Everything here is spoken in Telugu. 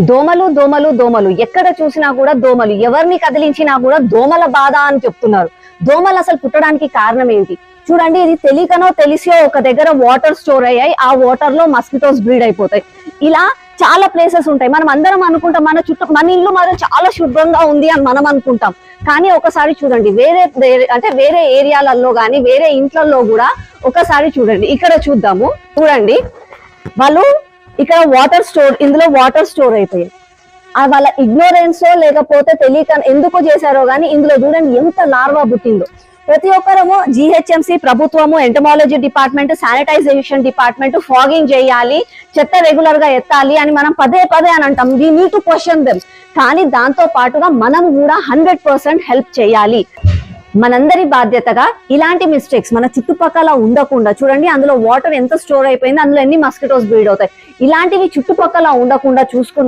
దోమలు దోమలు దోమలు ఎక్కడ చూసినా కూడా దోమలు, ఎవరిని కదిలించినా కూడా దోమల బాధ అని చెప్తున్నారు. దోమలు అసలు పుట్టడానికి కారణం ఏంటి చూడండి. ఇది తెలియకనో తెలిసో ఒక దగ్గర వాటర్ స్టోర్ అయ్యాయి, ఆ వాటర్ లో మస్కిటోస్ బ్రీడ్ అయిపోతాయి. ఇలా చాలా ప్లేసెస్ ఉంటాయి. మనం అందరం అనుకుంటాం మన ఇల్లు మాత్రం చాలా శుభ్రంగా ఉంది అని మనం అనుకుంటాం. కానీ ఒకసారి చూడండి వేరే ఏరియాలలో గానీ వేరే ఇంట్లలో కూడా ఒకసారి చూడండి. ఇక్కడ చూద్దాము, చూడండి వాళ్ళు ఇక్కడ ఇందులో వాటర్ స్టోర్ అయిపోయాయి. వాళ్ళ ఇగ్నోరెన్స్ లేకపోతే తెలియక ఎందుకో చేశారో గానీ ఇందులో చూడండి ఎంత లార్వా పుట్టిందో. ప్రతి ఒక్కరము జిహెచ్ఎంసి ప్రభుత్వము, entomology department, sanitization department fogging చేయాలి, చెత్త రెగ్యులర్ గా ఎత్తాలి అని మనం పదే అని అంటాం. We need to question them. కానీ దాంతో పాటుగా మనం కూడా 100% హెల్ప్ చేయాలి. మనందరి బాధ్యతగా ఇలాంటి మిస్టేక్స్ మన చుట్టుపక్కల ఉండకుండా చూడండి. అందులో వాటర్ ఎంత స్టోర్ అయిపోయింది, అందులో ఎన్ని మస్కిటోస్ బ్రీడ్ అవుతాయి, ఇలాంటివి చుట్టుపక్కల ఉండకుండా చూసుకుందాం.